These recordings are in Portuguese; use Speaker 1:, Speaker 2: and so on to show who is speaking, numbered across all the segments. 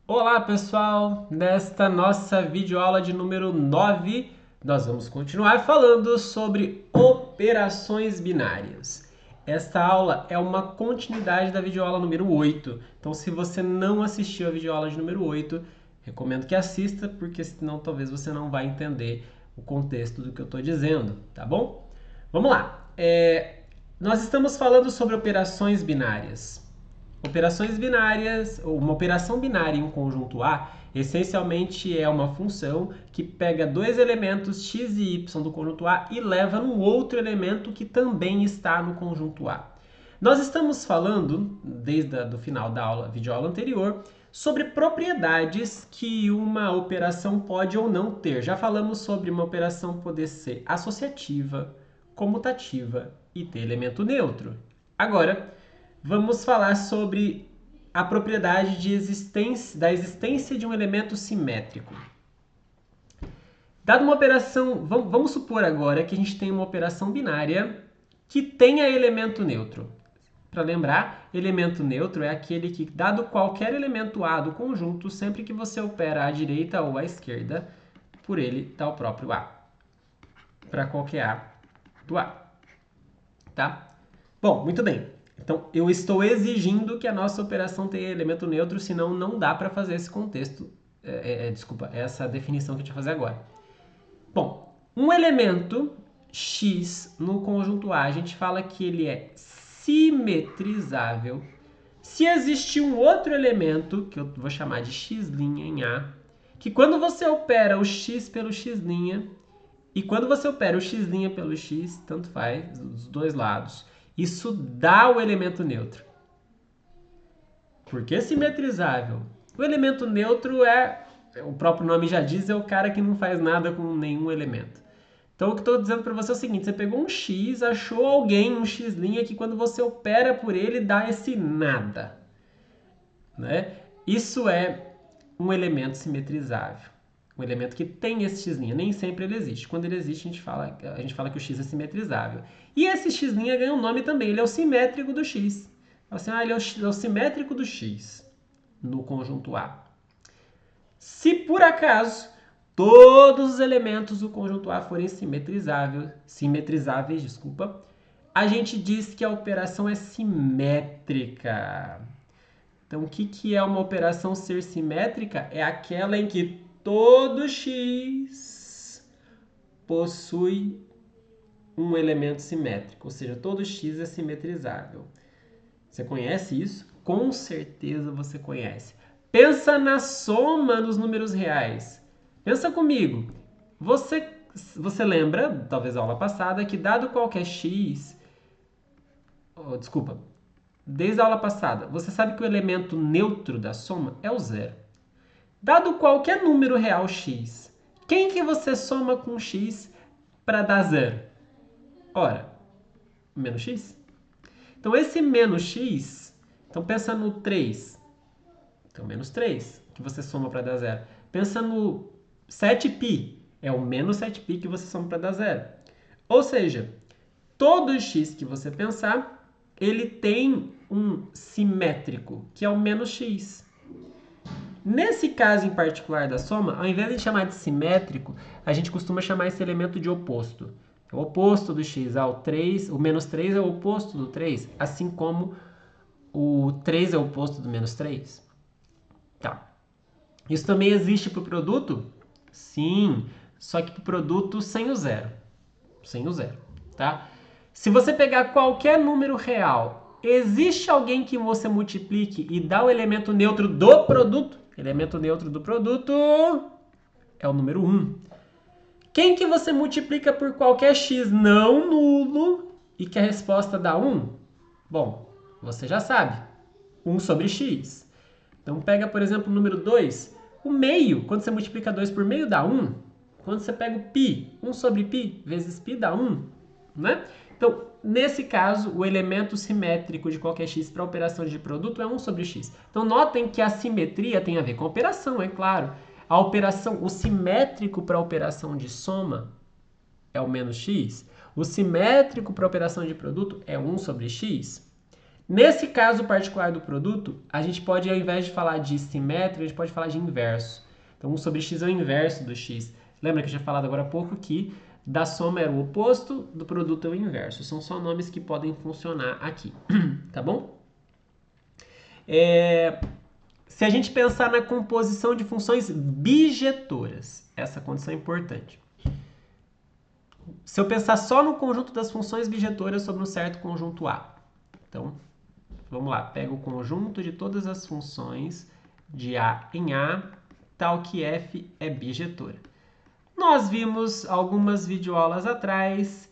Speaker 1: Olá pessoal, nesta nossa videoaula de número 9, nós vamos continuar falando sobre operações binárias. Esta aula é uma continuidade da videoaula número 8, então se você não assistiu a videoaula de número 8, recomendo que assista, porque senão talvez você não vai entender o contexto do que eu estou dizendo, tá bom? Vamos lá, nós estamos falando sobre operações binárias. Operações binárias, ou uma operação binária em um conjunto A, essencialmente é uma função que pega dois elementos x e y do conjunto A e leva num outro elemento que também está no conjunto A. Nós estamos falando, desde o final da aula, videoaula anterior, sobre propriedades que uma operação pode ou não ter. Já falamos sobre uma operação poder ser associativa, comutativa e ter elemento neutro. Agora, vamos falar sobre a propriedade da existência de um elemento simétrico. Dada uma operação, vamos supor agora que a gente tem uma operação binária que tenha elemento neutro. Para lembrar, elemento neutro é aquele que, dado qualquer elemento A do conjunto, sempre que você opera à direita ou à esquerda, por ele dá o próprio A. Para qualquer A do A. Tá? Bom, muito bem. Então, eu estou exigindo que a nossa operação tenha elemento neutro, senão não dá para fazer esse contexto, desculpa, essa definição que a gente vai fazer agora. Bom, um elemento x no conjunto A, a gente fala que ele é simetrizável se existir um outro elemento, que eu vou chamar de x' em A, que quando você opera o x pelo x' e quando você opera o x' pelo x, tanto faz, dos dois lados, isso dá o elemento neutro. Por que simetrizável? O elemento neutro o próprio nome já diz, é o cara que não faz nada com nenhum elemento. Então o que estou dizendo para você é o seguinte, você pegou um x, achou alguém, um x' que quando você opera por ele dá esse nada. Né? Isso é um elemento simetrizável. Um elemento que tem esse x', nem sempre ele existe. Quando ele existe, a gente fala que o x é simetrizável. E esse x' ganha um nome também, ele é o simétrico do x. Assim, ele é o simétrico do x no conjunto A. Se por acaso todos os elementos do conjunto A forem simetrizáveis, a gente diz que a operação é simétrica. Então, o que é uma operação ser simétrica? É aquela em que todo x possui um elemento simétrico, ou seja, todo x é simetrizável. Você conhece isso? Com certeza você conhece. Pensa na soma dos números reais. Pensa comigo. Você lembra, talvez da aula passada, que dado qualquer x... desde a aula passada, você sabe que o elemento neutro da soma é o zero. Dado qualquer número real x, quem que você soma com x para dar zero? Ora, menos x. Então, esse menos x, então pensa no 3. Então, menos 3, que você soma para dar zero. Pensa no 7π, é o menos 7π que você soma para dar zero. Ou seja, todo x que você pensar, ele tem um simétrico, que é o menos x. Nesse caso em particular da soma, ao invés de chamar de simétrico, a gente costuma chamar esse elemento de oposto. O oposto do x ao 3, o menos 3 é o oposto do 3, assim como o 3 é o oposto do menos 3. Tá. Isso também existe para o produto? Sim, só que para o produto sem o zero. Sem o zero, tá? Se você pegar qualquer número real, existe alguém que você multiplique e dá o elemento neutro do produto? Elemento neutro do produto é o número 1. Quem que você multiplica por qualquer x não nulo e que a resposta dá 1? Bom, você já sabe. 1 sobre x. Então pega, por exemplo, o número 2. O meio, quando você multiplica 2 por meio, dá 1. Quando você pega o π, 1 sobre π vezes π dá 1. Né? Então, nesse caso, o elemento simétrico de qualquer x para a operação de produto é 1 sobre x. Então, notem que a simetria tem a ver com a operação, é claro. A operação, o simétrico para a operação de soma é o menos x. O simétrico para a operação de produto é 1 sobre x. Nesse caso particular do produto, a gente pode, ao invés de falar de simétrico, a gente pode falar de inverso. Então, 1 sobre x é o inverso do x. Lembra que eu tinha falado agora há pouco que da soma era o oposto, do produto é o inverso. São só nomes que podem funcionar aqui, tá bom? Se a gente pensar na composição de funções bijetoras, essa condição é importante. Se eu pensar só no conjunto das funções bijetoras sobre um certo conjunto A. Então, vamos lá, pega o conjunto de todas as funções de A em A, tal que f é bijetora. Nós vimos algumas videoaulas atrás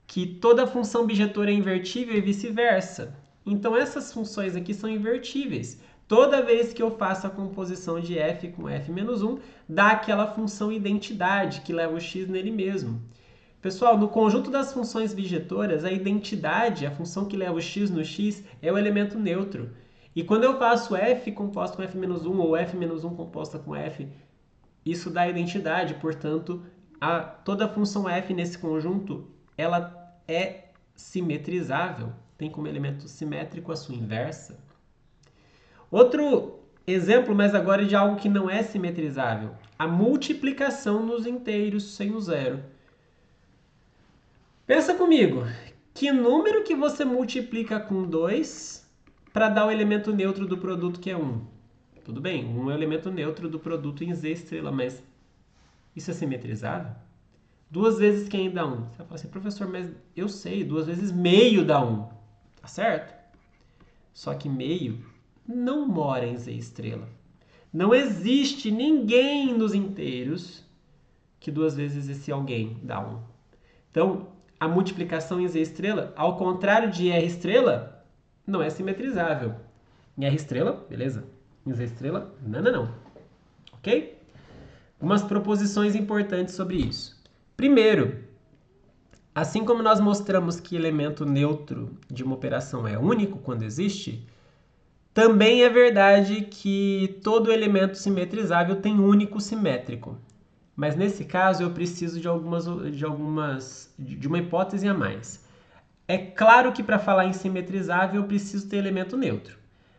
Speaker 1: que toda função bijetora é invertível e vice-versa. Então essas funções aqui são invertíveis. Toda vez que eu faço a composição de f com f menos 1, dá aquela função identidade que leva o x nele mesmo. Pessoal, no conjunto das funções bijetoras, a identidade, a função que leva o x no x, é o elemento neutro. E quando eu faço f composto com f menos 1 ou f menos 1 composta com f, isso dá identidade, portanto, toda função f nesse conjunto, ela é simetrizável, tem como elemento simétrico a sua inversa. Outro exemplo, mas agora de algo que não é simetrizável, a multiplicação nos inteiros sem o zero. Pensa comigo, que número que você multiplica com 2 para dar o elemento neutro do produto que é 1? Tudo bem, 1 é o elemento neutro do produto em z estrela, mas isso é simetrizável? 2 vezes quem dá 1? Você vai falar assim, professor, mas eu sei, 2 vezes meio dá 1. Tá certo? Só que meio não mora em z estrela. Não existe ninguém nos inteiros que 2 vezes esse alguém dá 1. Então, a multiplicação em z estrela, ao contrário de r estrela, não é simetrizável. Em r estrela, beleza? Em z estrela, não. Ok? Umas proposições importantes sobre isso. Primeiro, assim como nós mostramos que elemento neutro de uma operação é único quando existe, também é verdade que todo elemento simetrizável tem único simétrico. Mas nesse caso eu preciso de uma hipótese a mais. É claro que para falar em simetrizável eu preciso ter elemento neutro.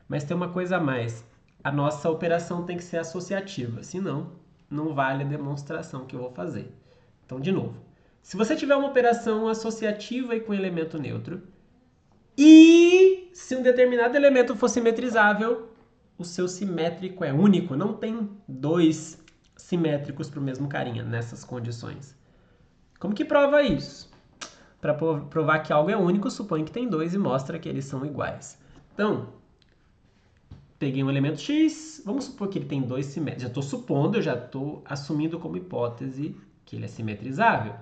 Speaker 1: Mas tem uma coisa a mais. A nossa operação tem que ser associativa, senão não vale a demonstração que eu vou fazer. Então, de novo, se você tiver uma operação associativa e com elemento neutro, e se um determinado elemento for simetrizável, o seu simétrico é único, não tem dois simétricos para o mesmo carinha nessas condições. Como que prova isso? Para provar que algo é único, supõe que tem dois e mostra que eles são iguais. Então, peguei um elemento x, vamos supor que ele tem dois simétricos. Já estou supondo, eu já estou assumindo como hipótese que ele é simetrizável.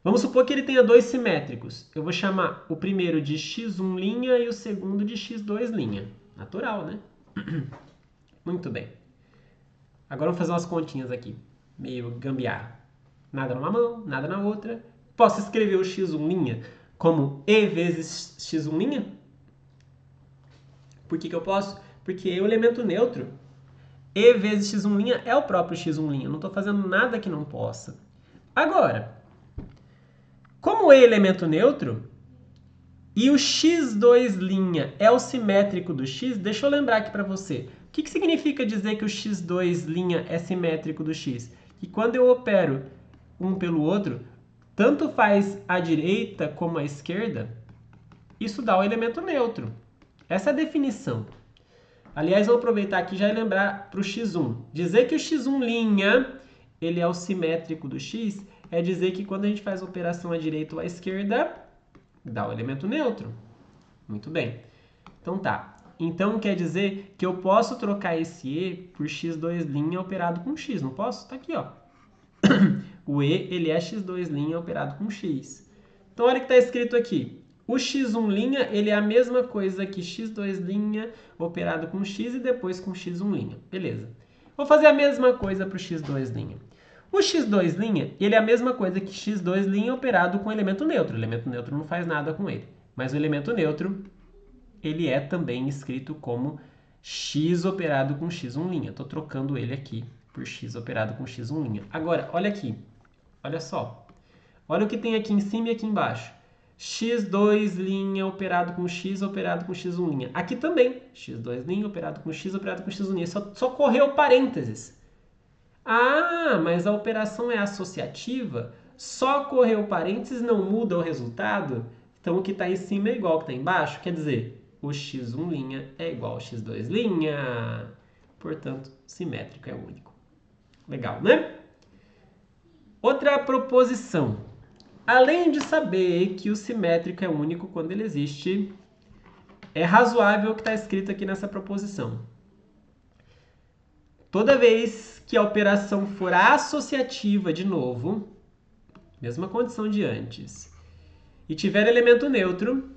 Speaker 1: Vamos supor que ele tenha dois simétricos. Eu vou chamar o primeiro de x1' e o segundo de x2'. Natural, né? Muito bem. Agora vamos fazer umas continhas aqui. Meio gambiarra. Nada numa mão, nada na outra. Posso escrever o x1' como e vezes x1'? Por que eu posso? Porque é o elemento neutro. E vezes x1' é o próprio x1'. Eu não estou fazendo nada que não possa. Agora, como E é elemento neutro e o x2' é o simétrico do x, deixa eu lembrar aqui para você. O que significa dizer que o x2' é simétrico do x? Que quando eu opero um pelo outro, tanto faz a direita como a esquerda, isso dá o elemento neutro. Essa é a definição. Aliás, vou aproveitar aqui e já lembrar para o x1. Dizer que o x1' ele é o simétrico do x é dizer que quando a gente faz a operação à direita ou à esquerda, dá o elemento neutro. Muito bem. Então tá. Então quer dizer que eu posso trocar esse E por x2' operado com x, não posso? Tá aqui, ó. O E, ele é x2' operado com x. Então olha o que está escrito aqui. O x1', ele é a mesma coisa que x2' operado com x e depois com x1'. Beleza. Vou fazer a mesma coisa para o x2'. O x2', ele é a mesma coisa que x2' operado com elemento neutro. O elemento neutro não faz nada com ele. Mas o elemento neutro, ele é também escrito como x operado com x1'. Estou trocando ele aqui por x operado com x1'. Agora, olha aqui. Olha só. Olha o que tem aqui em cima e aqui embaixo. x2' operado com x operado com x1'. Aqui também, x2' operado com x operado com x1'. Só correu parênteses. Ah, mas a operação é associativa? Só correu parênteses não muda o resultado? Então o que está em cima é igual ao que está embaixo? Quer dizer, o x1' é igual ao x2'. Portanto, simétrico é único. Legal, né? Outra proposição. Além de saber que o simétrico é único quando ele existe, é razoável o que está escrito aqui nessa proposição. Toda vez que a operação for associativa de novo, mesma condição de antes, e tiver elemento neutro,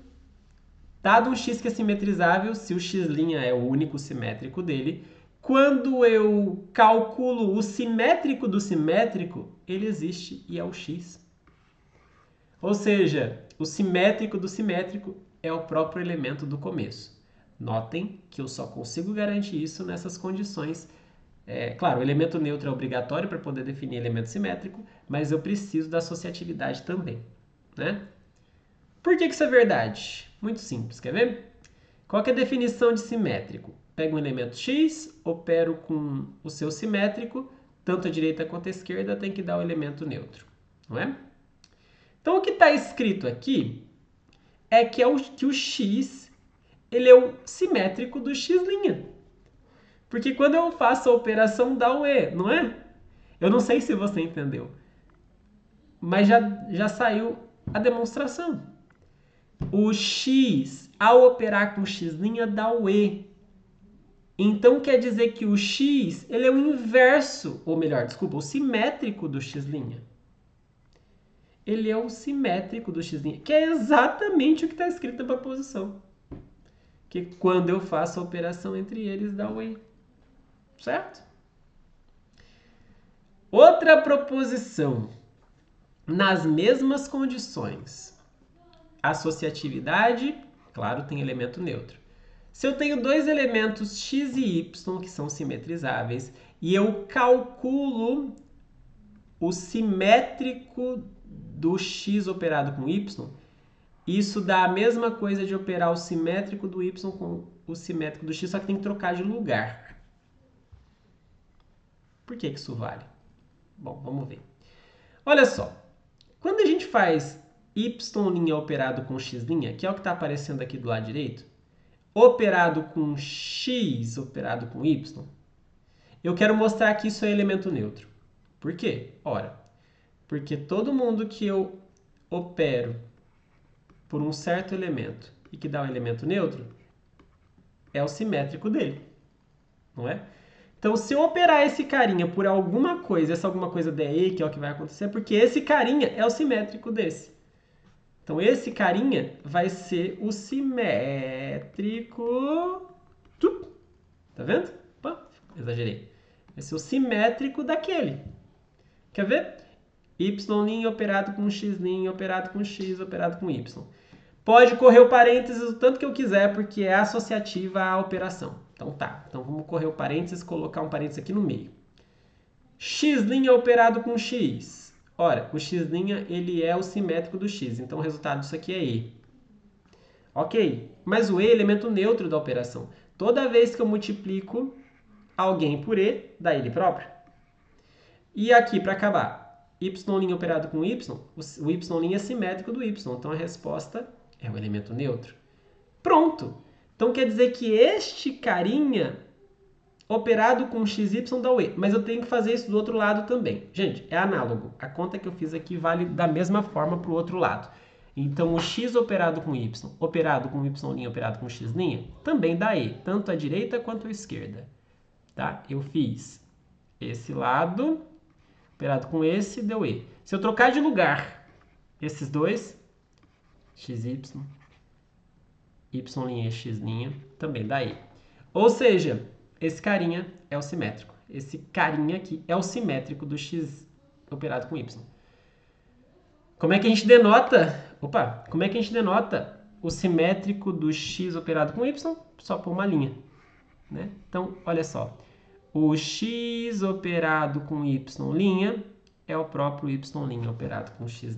Speaker 1: dado um x que é simetrizável, se o x' é o único simétrico dele, quando eu calculo o simétrico do simétrico, ele existe e é o x. Ou seja, o simétrico do simétrico é o próprio elemento do começo. Notem que eu só consigo garantir isso nessas condições. Claro, o elemento neutro é obrigatório para poder definir elemento simétrico, mas eu preciso da associatividade também, né? Por que isso é verdade? Muito simples, quer ver? Qual que é a definição de simétrico? Pego um elemento x, opero com o seu simétrico, tanto a direita quanto a esquerda tem que dar o elemento neutro, não é? Então, o que está escrito aqui é que o x ele é o simétrico do x'. Porque quando eu faço a operação, dá o e, não é? Eu não sei se você entendeu, mas já saiu a demonstração. O x, ao operar com o x', dá o e. Então, quer dizer que o x ele é o inverso, ou melhor, desculpa, o simétrico do x'. Ele é o simétrico do x', que é exatamente o que está escrito na proposição. Que quando eu faço a operação entre eles, dá o e. Certo? Outra proposição. Nas mesmas condições. Associatividade, claro, tem elemento neutro. Se eu tenho dois elementos x e y que são simetrizáveis e eu calculo o simétrico do x operado com y, isso dá a mesma coisa de operar o simétrico do y com o simétrico do x, só que tem que trocar de lugar. Por que isso vale? Bom, vamos ver. Olha só, quando a gente faz y' operado com x', que é o que está aparecendo aqui do lado direito, operado com x operado com y, eu quero mostrar que isso é elemento neutro. Por quê? Ora, porque todo mundo que eu opero por um certo elemento e que dá um elemento neutro é o simétrico dele, não é? Então, se eu operar esse carinha por alguma coisa, essa alguma coisa der E, que é o que vai acontecer, porque esse carinha é o simétrico desse. Então, esse carinha vai ser o simétrico... Tá vendo? Opa, exagerei. Vai ser o simétrico daquele. Quer ver? Y' operado com x', operado com x, operado com y. Pode correr o parênteses o tanto que eu quiser, porque é associativa à operação. Então tá, então vamos correr o parênteses, colocar um parênteses aqui no meio. X' operado com x. Ora, o x' ele é o simétrico do x, então o resultado disso aqui é E. Ok, mas o E é elemento neutro da operação. Toda vez que eu multiplico alguém por E, dá ele próprio. E aqui, para acabar, y' operado com y, o y' é simétrico do y, então a resposta é o elemento neutro. Pronto! Então quer dizer que este carinha operado com xy dá o E, mas eu tenho que fazer isso do outro lado também. Gente, é análogo. A conta que eu fiz aqui vale da mesma forma para o outro lado. Então o x operado com y, operado com y', operado com x' também dá E, tanto à direita quanto à esquerda. Tá? Eu fiz esse lado, operado com esse, deu E. Se eu trocar de lugar esses dois, xy, y' e x' também dá E. Ou seja, esse carinha é o simétrico. Esse carinha aqui é o simétrico do x operado com y. Como é que a gente denota? Como é que a gente denota o simétrico do x operado com y? Só por uma linha, né? Então, olha só. O x operado com y', é o próprio y' operado com x'.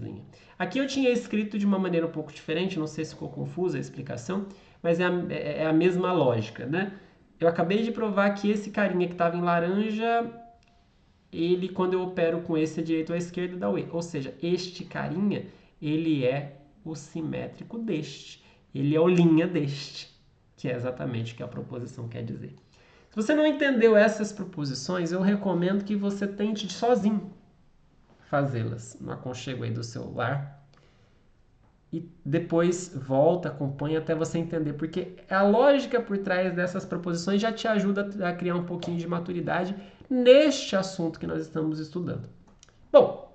Speaker 1: Aqui eu tinha escrito de uma maneira um pouco diferente, não sei se ficou confusa a explicação, mas é a mesma lógica, né? Eu acabei de provar que esse carinha que estava em laranja, ele, quando eu opero com esse à direita ou à esquerda, dá o E. Ou seja, este carinha, ele é o simétrico deste. Ele é o linha deste, que é exatamente o que a proposição quer dizer. Se você não entendeu essas proposições, eu recomendo que você tente sozinho fazê-las no aconchego aí do celular e depois volta, acompanha até você entender, porque a lógica por trás dessas proposições já te ajuda a criar um pouquinho de maturidade neste assunto que nós estamos estudando. Bom,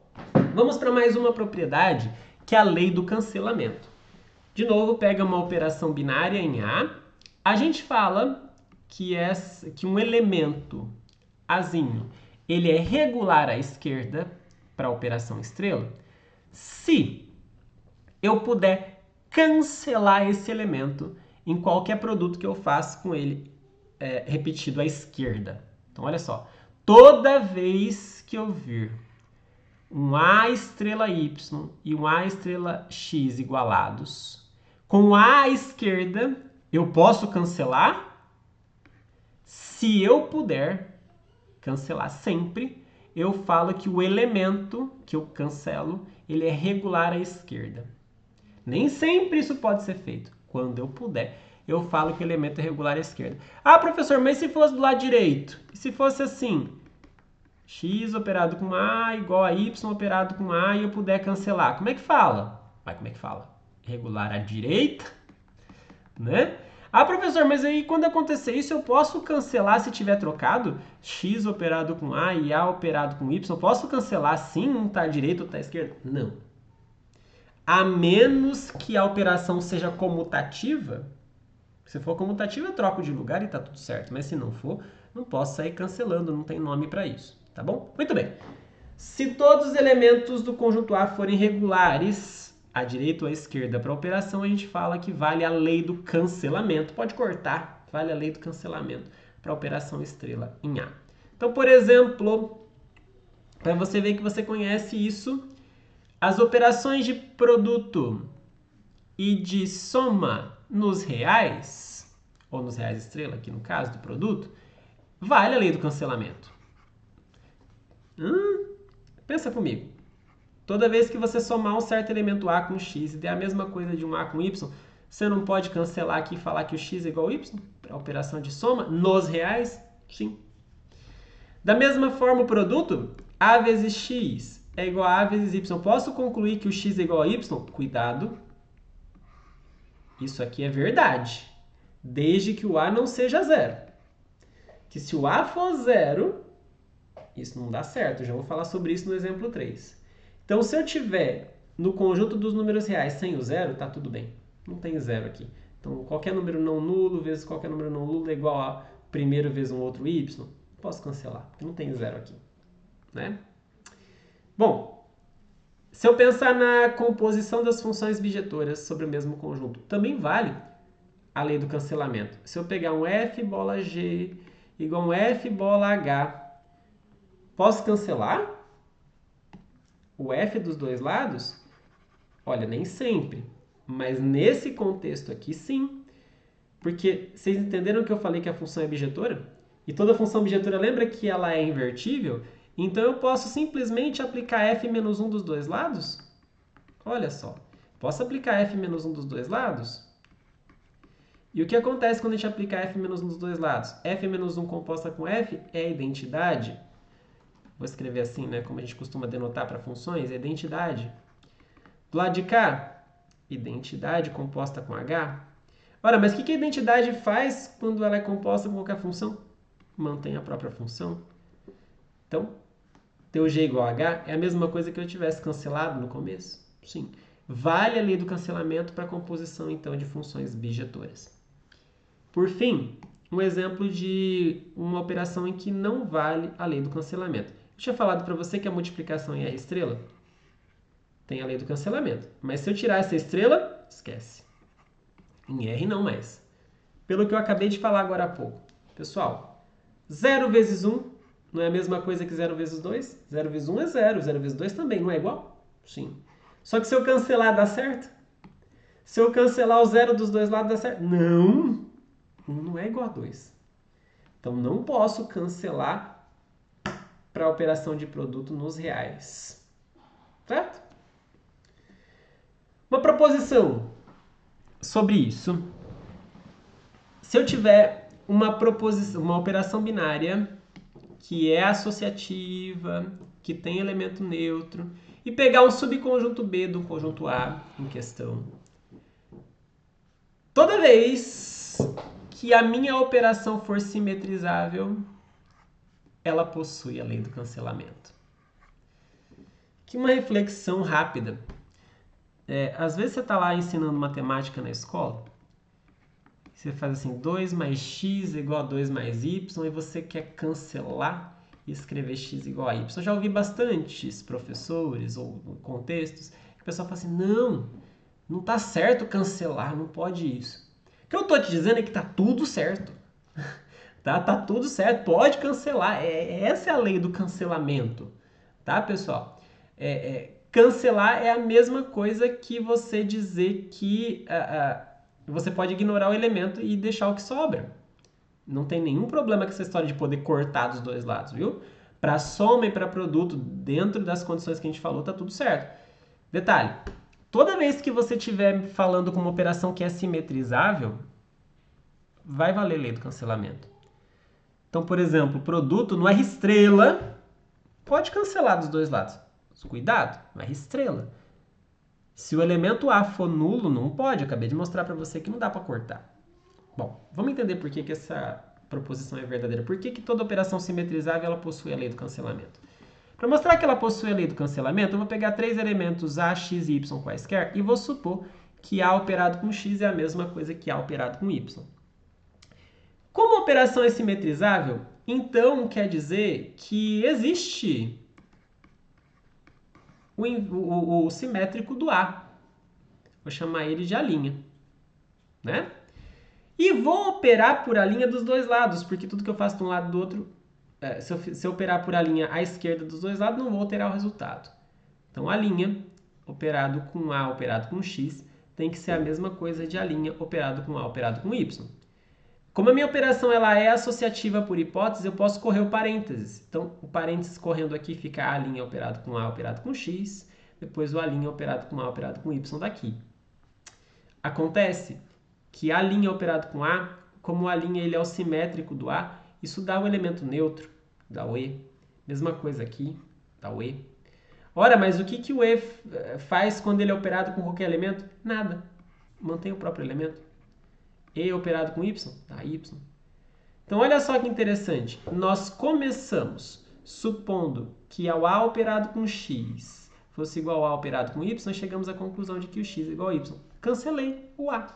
Speaker 1: vamos para mais uma propriedade, que é a lei do cancelamento. De novo, pega uma operação binária em A, a gente fala que um elemento Azinho, ele é regular à esquerda para a operação estrela, se eu puder cancelar esse elemento em qualquer produto que eu faça com ele repetido à esquerda. Então, olha só. Toda vez que eu vir um A estrela Y e um A estrela X igualados, com A à esquerda, eu posso cancelar? Se eu puder cancelar sempre, eu falo que o elemento que eu cancelo, ele é regular à esquerda. Nem sempre isso pode ser feito. Quando eu puder, eu falo que o elemento é regular à esquerda. Ah, professor, mas se fosse do lado direito? E se fosse assim? X operado com A igual a Y operado com A e eu puder cancelar. Como é que fala? Vai, como é que fala? Regular à direita, né? Ah, professor, mas aí quando acontecer isso, eu posso cancelar se tiver trocado? X operado com A e A operado com Y, eu posso cancelar sim, um tá à direita ou tá à esquerda? Não. A menos que a operação seja comutativa. Se for comutativa, eu troco de lugar e tá tudo certo. Mas se não for, não posso sair cancelando, não tem nome para isso, tá bom? Muito bem. Se todos os elementos do conjunto A forem regulares, à direita ou à esquerda para a operação, a gente fala que vale a lei do cancelamento. Pode cortar, vale a lei do cancelamento para a operação estrela em A. Então, por exemplo, para você ver que você conhece isso, as operações de produto e de soma nos reais, ou nos reais estrela, aqui no caso do produto, vale a lei do cancelamento. Pensa comigo. Toda vez que você somar um certo elemento A com x e der a mesma coisa de um A com y, você não pode cancelar aqui e falar que o x é igual a y? Para a operação de soma nos reais? Sim. Da mesma forma, o produto A vezes x é igual a vezes y. Posso concluir que o x é igual a y? Cuidado. Isso aqui é verdade. Desde que o A não seja zero. Que se o A for zero, isso não dá certo. Eu já vou falar sobre isso no exemplo 3. Então, se eu tiver no conjunto dos números reais sem o zero, tá tudo bem. Não tem zero aqui. Então, qualquer número não nulo vezes qualquer número não nulo é igual a primeiro vezes um outro y. Posso cancelar, porque não tem zero aqui, né? Bom, se eu pensar na composição das funções bijetoras sobre o mesmo conjunto, também vale a lei do cancelamento. Se eu pegar um f bola g igual a um f bola h, posso cancelar o f dos dois lados? Olha, nem sempre. Mas nesse contexto aqui, sim. Porque vocês entenderam que eu falei que a função é bijetora? E toda função bijetora lembra que ela é invertível? Então eu posso simplesmente aplicar f menos 1 dos dois lados? Olha só. Posso aplicar f menos 1 dos dois lados? E o que acontece quando a gente aplica f menos 1 dos dois lados? F menos 1 composta com f é a identidade. Vou escrever assim, né? Como a gente costuma denotar para funções, é identidade. Do lado de cá, identidade composta com h. Ora, mas o que a identidade faz quando ela é composta com qualquer função? Mantém a própria função. Então, teu g igual a h é a mesma coisa que eu tivesse cancelado no começo? Sim. Vale a lei do cancelamento para a composição, então, de funções bijetoras. Por fim, um exemplo de uma operação em que não vale a lei do cancelamento. Eu tinha falado para você que a multiplicação em R estrela tem a lei do cancelamento. Mas se eu tirar essa estrela, esquece. Em R não mais. Pelo que eu acabei de falar agora há pouco. Pessoal, 0 vezes 1 Não é a mesma coisa que 0 vezes 2? 0 vezes 1 é 0, 0 vezes 2 também, não é igual? Sim. Só que se eu cancelar, dá certo? Se eu cancelar o 0 dos dois lados, dá certo? Não! 1 não é igual a 2. Então, não posso cancelar para a operação de produto nos reais. Certo? Uma proposição sobre isso. Se eu tiver uma proposição, uma operação binária que é associativa, que tem elemento neutro, e pegar um subconjunto B do conjunto A em questão. Toda vez que a minha operação for simetrizável, ela possui a lei do cancelamento. Aqui uma reflexão rápida. Às vezes você está lá ensinando matemática na escola, você faz assim, 2 mais x igual a 2 mais y, e você quer cancelar e escrever x igual a y. Eu já ouvi bastantes professores ou contextos que o pessoal fala assim, não está certo cancelar, não pode isso. O que eu estou te dizendo é que está tudo certo. Tá tudo certo, pode cancelar. Essa é a lei do cancelamento. Tá, pessoal? Cancelar é a mesma coisa que você dizer que você pode ignorar o elemento e deixar o que sobra. Não tem nenhum problema com essa história de poder cortar dos dois lados, viu? Para soma e para produto, dentro das condições que a gente falou, tá tudo certo. Detalhe, toda vez que você estiver falando com uma operação que é simetrizável, vai valer a lei do cancelamento. Então, por exemplo, produto no R estrela pode cancelar dos dois lados. Cuidado, no R estrela. Se o elemento A for nulo, não pode. Eu acabei de mostrar para você que não dá para cortar. Bom, vamos entender por que essa proposição é verdadeira. Por que toda operação simetrizável ela possui a lei do cancelamento? Para mostrar que ela possui a lei do cancelamento, eu vou pegar 3 elementos A, X e Y quaisquer e vou supor que A operado com X é a mesma coisa que A operado com Y. Como a operação é simetrizável, então quer dizer que existe o simétrico do A. Vou chamar ele de A', né? E vou operar por A' dos dois lados, porque tudo que eu faço de um lado e do outro, se eu operar por A' à esquerda dos dois lados, não vou alterar o resultado. Então, A' operado com A operado com X tem que ser a mesma coisa de A' operado com A operado com Y. Como a minha operação ela é associativa por hipótese, eu posso correr o parênteses. Então, o parênteses correndo aqui fica A' operado com A operado com X, depois o A' operado com A operado com Y daqui. Acontece que A' operado com A, como o A' ele é o simétrico do A, isso dá o elemento neutro, dá o E. Mesma coisa aqui, dá o E. Ora, mas o que o E faz quando ele é operado com qualquer elemento? Nada. Mantém o próprio elemento. E operado com Y, dá Y. Então, olha só que interessante. Nós começamos supondo que o A operado com X fosse igual ao A operado com Y, chegamos à conclusão de que o X é igual a Y. Cancelei o A.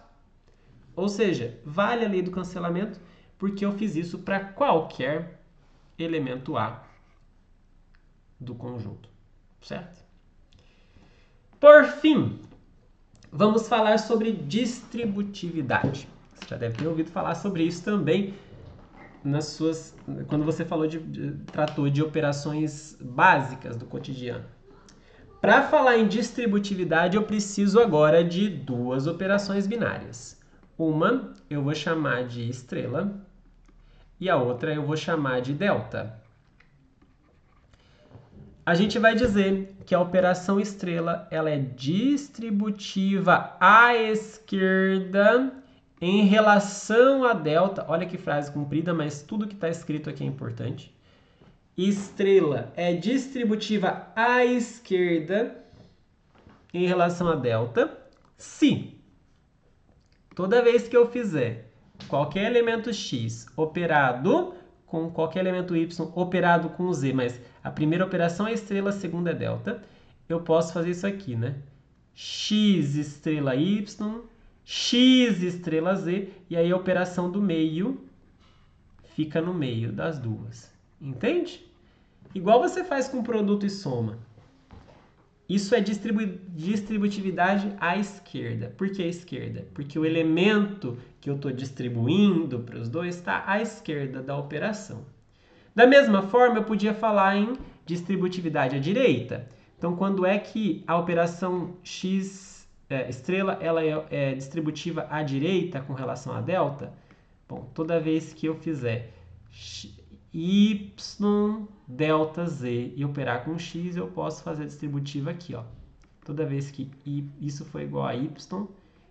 Speaker 1: Ou seja, vale a lei do cancelamento porque eu fiz isso para qualquer elemento A do conjunto. Certo? Por fim, vamos falar sobre distributividade. Você já deve ter ouvido falar sobre isso também quando você tratou de operações básicas do cotidiano. Para falar em distributividade, eu preciso agora de duas operações binárias. Uma eu vou chamar de estrela e a outra eu vou chamar de delta. A gente vai dizer que a operação estrela ela é distributiva à esquerda em relação a delta. Olha que frase comprida, mas tudo que está escrito aqui é importante. Estrela é distributiva à esquerda em relação a delta se toda vez que eu fizer qualquer elemento x operado com qualquer elemento y operado com z, mas a primeira operação é estrela, a segunda é delta, eu posso fazer isso aqui, né? X estrela y, x estrela z, e aí a operação do meio fica no meio das duas. Entende? Igual você faz com produto e soma. Isso é distributividade à esquerda. Por que à esquerda? Porque o elemento que eu estou distribuindo para os dois está à esquerda da operação. Da mesma forma, eu podia falar em distributividade à direita. Então, quando é que a operação x estrela ela é distributiva à direita com relação a delta? Bom, toda vez que eu fizer y delta z e operar com x, eu posso fazer a distributiva aqui, ó. Toda vez que isso for igual a y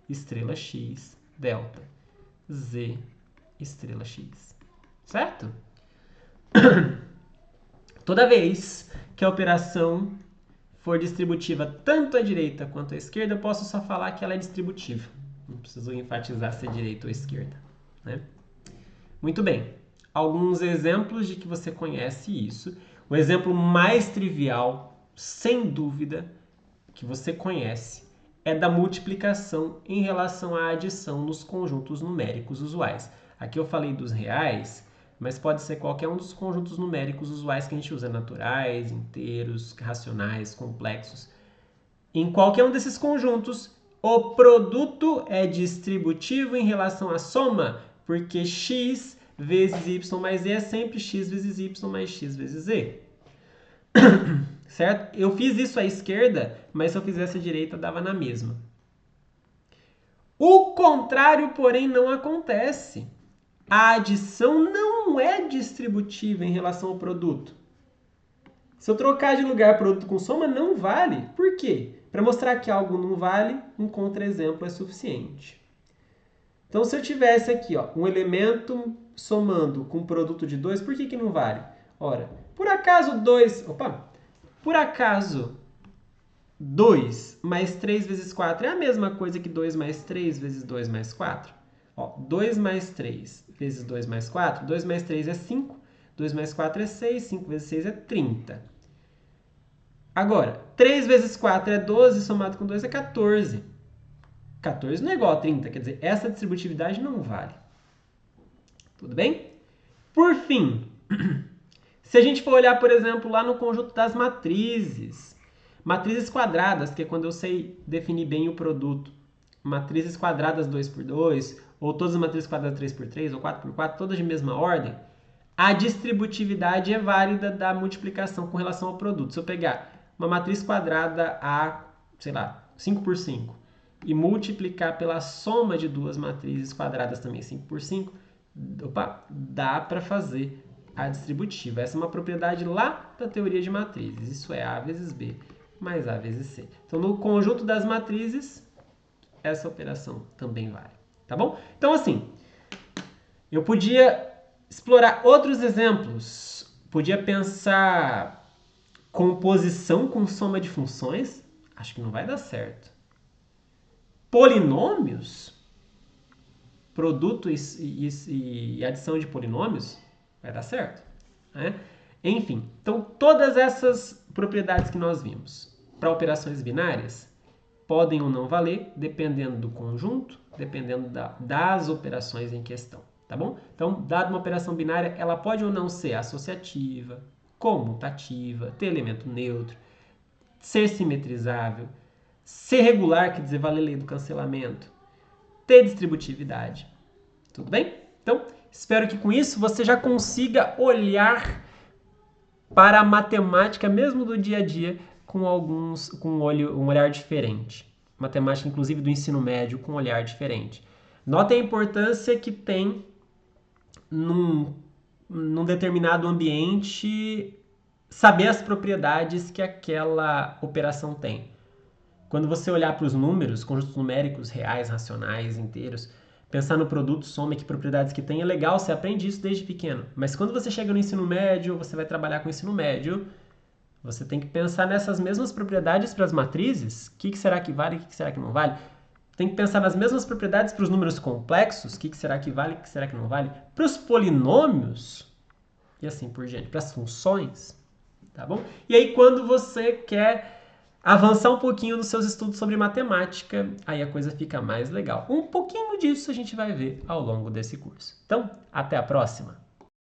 Speaker 1: estrela x delta z estrela x, certo? Toda vez que a operação for distributiva tanto à direita quanto à esquerda, eu posso só falar que ela é distributiva. Não preciso enfatizar se é direita ou esquerda, né? Muito bem. Alguns exemplos de que você conhece isso. O exemplo mais trivial, sem dúvida, que você conhece, é da multiplicação em relação à adição nos conjuntos numéricos usuais. Aqui eu falei dos reais, mas pode ser qualquer um dos conjuntos numéricos usuais que a gente usa, naturais, inteiros, racionais, complexos. Em qualquer um desses conjuntos, o produto é distributivo em relação à soma, porque x vezes y mais z é sempre x vezes y mais x vezes z. Certo? Eu fiz isso à esquerda, mas se eu fizesse à direita, dava na mesma. O contrário, porém, não acontece. A adição não é distributiva em relação ao produto. Se eu trocar de lugar produto com soma, não vale. Por quê? Para mostrar que algo não vale, um contra-exemplo é suficiente. Então, se eu tivesse aqui ó, um elemento somando com um produto de 2, por que não vale? Ora, por acaso 2 mais 3 vezes 4 é a mesma coisa que 2 mais 3 vezes 2 mais 4? Ó, 2 mais 3 vezes 2 mais 4, 2 mais 3 é 5, 2 mais 4 é 6, 5 vezes 6 é 30. Agora, 3 vezes 4 é 12, somado com 2 é 14. 14 não é igual a 30, quer dizer, essa distributividade não vale. Tudo bem? Por fim, se a gente for olhar, por exemplo, lá no conjunto das matrizes, matrizes quadradas, que é quando eu sei definir bem o produto, matrizes quadradas 2 por 2, ou todas as matrizes quadradas 3 por 3, ou 4 por 4, todas de mesma ordem, a distributividade é válida da multiplicação com relação ao produto. Se eu pegar uma matriz quadrada a, sei lá, 5 por 5, e multiplicar pela soma de duas matrizes quadradas também 5 por 5, dá para fazer a distributiva. Essa é uma propriedade lá da teoria de matrizes. Isso é A vezes B mais A vezes C. Então, no conjunto das matrizes, essa operação também vale. Tá bom? Então, assim, eu podia explorar outros exemplos. Podia pensar composição com soma de funções. Acho que não vai dar certo. Polinômios? Produto e adição de polinômios? Vai dar certo. Né? Enfim, então todas essas propriedades que nós vimos para operações binárias podem ou não valer, dependendo do conjunto, dependendo das operações em questão. Tá bom? Então, dada uma operação binária, ela pode ou não ser associativa, comutativa, ter elemento neutro, ser simetrizável, ser regular, quer dizer, valer lei do cancelamento, ter distributividade. Tudo bem? Então, espero que com isso você já consiga olhar para a matemática, mesmo do dia a dia, com um olhar diferente. Matemática, inclusive, do ensino médio, com um olhar diferente. Notem a importância que tem num determinado ambiente saber as propriedades que aquela operação tem. Quando você olhar para os números, conjuntos numéricos, reais, racionais, inteiros, pensar no produto, soma e que propriedades que tem, é legal, você aprende isso desde pequeno. Mas quando você chega no ensino médio, você vai trabalhar com o ensino médio, você tem que pensar nessas mesmas propriedades para as matrizes. O que será que vale e o que será que não vale? Tem que pensar nas mesmas propriedades para os números complexos. O que será que vale e o que será que não vale? Para os polinômios e assim por diante. Para as funções. Tá bom? E aí quando você quer avançar um pouquinho nos seus estudos sobre matemática, aí a coisa fica mais legal. Um pouquinho disso a gente vai ver ao longo desse curso. Então, até a próxima!